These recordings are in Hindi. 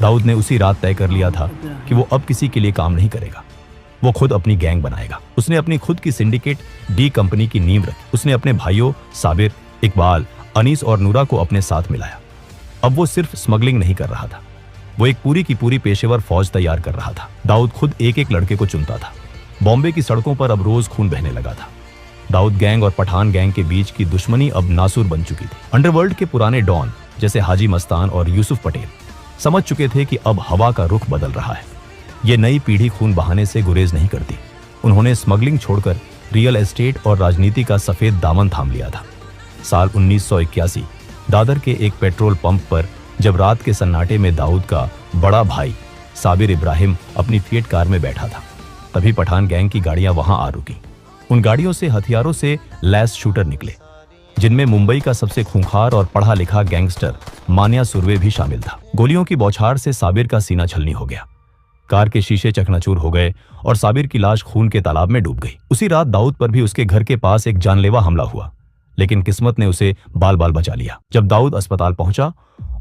दाऊद ने उसी रात तय कर लिया था कि वो अब किसी के लिए काम नहीं करेगा, वो खुद अपनी गैंग बनाएगा। उसने अपनी खुद की सिंडिकेट डी कंपनी की नींव रखी। उसने अपने भाइयों साबिर, इकबाल, अनीस और नूरा को अपने साथ मिलाया। अब वो सिर्फ स्मगलिंग नहीं कर रहा था, वो एक पूरी की पूरी पेशेवर फौज तैयार कर रहा था। दाऊद खुद एक एक लड़के को चुनता था। बॉम्बे की सड़कों पर अब रोज खून बहने लगा था। दाऊद गैंग और पठान गैंग के बीच की दुश्मनी अब नासूर बन चुकी थी। अंडरवर्ल्ड के पुराने डॉन जैसे हाजी मस्तान और यूसुफ पटेल समझ चुके थे कि अब हवा का रुख बदल रहा है। ये नई पीढ़ी खून बहाने से गुरेज नहीं करती। उन्होंने स्मगलिंग छोड़कर रियल एस्टेट और राजनीति का सफेद दामन थाम लिया था। साल 1981 दादर के एक पेट्रोल पंप पर जब रात के सन्नाटे में दाऊद का बड़ा भाई साबिर इब्राहिम अपनी फिएट कार में बैठा था, तभी पठान गैंग की गाड़ियां वहां आ रुकी। उन गाड़ियों से हथियारों से लैस शूटर निकले, जिनमें मुंबई का सबसे खूंखार और पढ़ा लिखा गैंगस्टर मान्या सुर्वे भी शामिल था। गोलियों की बौछार से साबिर का सीना छलनी हो गया। कार के शीशे चकनाचूर हो गए और साबिर की लाश खून के तालाब में डूब गई। उसी रात दाऊद पर भी उसके घर के पास एक जानलेवा हमला हुआ, लेकिन किस्मत ने उसे बाल बाल बचा लिया। जब दाऊद अस्पताल पहुंचा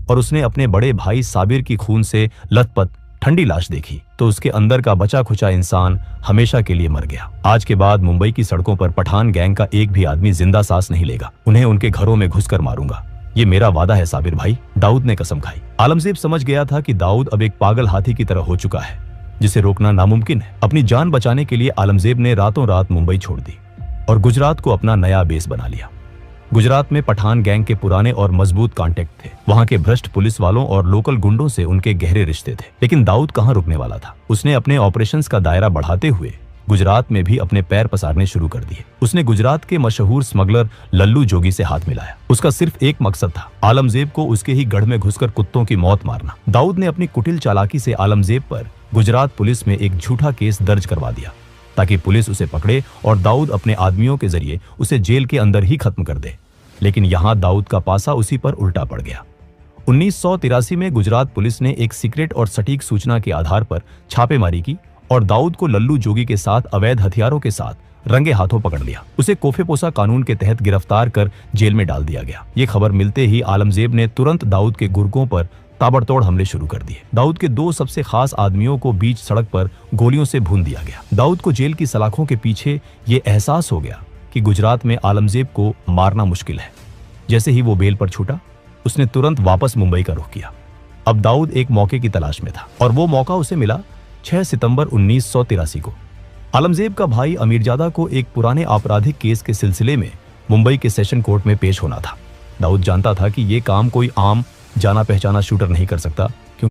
और उसने अपने बड़े भाई साबिर की खून से लथपथ ठंडी लाश देखी, तो उसके अंदर का बचा खुचा इंसान हमेशा के लिए मर गया। आज के बाद मुंबई की सड़कों पर पठान गैंग का एक भी आदमी जिंदा सांस नहीं लेगा। उन्हें उनके घरों में घुसकर मारूंगा, ये मेरा वादा है साबिर भाई, दाऊद ने कसम खाई। आलमजेब समझ गया था कि दाऊद अब एक पागल हाथी की तरह हो चुका है, जिसे रोकना नामुमकिन है। अपनी जान बचाने के लिए आलमजेब ने रातों रात मुंबई छोड़ दी और गुजरात को अपना नया बेस बना लिया। गुजरात में पठान गैंग के पुराने और मजबूत कॉन्टेक्ट थे। वहां के भ्रष्ट पुलिस वालों और लोकल गुंडों से उनके गहरे रिश्ते थे। लेकिन दाऊद कहां रुकने वाला था। उसने अपने ऑपरेशंस का दायरा बढ़ाते हुए गुजरात में भी अपने पैर पसारने शुरू कर दिए। उसने गुजरात के मशहूर स्मगलर लल्लू जोगी से हाथ मिलाया। उसका सिर्फ एक मकसद था, आलमजेब को उसके ही गढ़ में घुसकर कुत्तों की मौत मारना। दाऊद ने अपनी कुटिल चालाकी से आलमजेब पर गुजरात पुलिस में एक झूठा केस दर्ज करवा दिया, ताकि पुलिस उसे पकड़े और दाऊद अपने आदमियों के जरिए उसे जेल के अंदर ही खत्म कर दे। लेकिन यहां दाऊद का पासा उसी पर उल्टा पड़ गया। 1983 में गुजरात पुलिस ने एक सीक्रेट और सटीक सूचना के आधार पर छापेमारी की और दाऊद को लल्लू जोगी के साथ अवैध हथियारों के साथ रंगे हाथों पकड़ लिया। उसे कोफेपोसा कानून के तहत गिरफ्तार कर जेल में डाल दिया गया। ये खबर मिलते ही आलमजेब ने तुरंत दाऊद के गुर्गों पर ताबड़तोड़ हमले शुरू कर दिए। दाऊद के दो सबसे खास आदमियों को बीच सड़क पर गोलियों से भून दिया गया। दाऊद को जेल की सलाखों के पीछे ये एहसास हो गया कि गुजरात में आलमजेब को मारना मुश्किल है। जैसे ही वो बेल पर छूटा, उसने तुरंत वापस मुंबई का रुख किया। अब दाऊद एक मौके की तलाश में था और वो मौका उसे मिला 6 सितंबर 1983 को। आलमजेब का भाई अमीरजादा को एक पुराने आपराधिक केस के सिलसिले में मुंबई के सेशन कोर्ट में पेश होना था। दाऊद जानता था कि ये काम कोई आम जाना पहचाना शूटर नहीं कर सकता।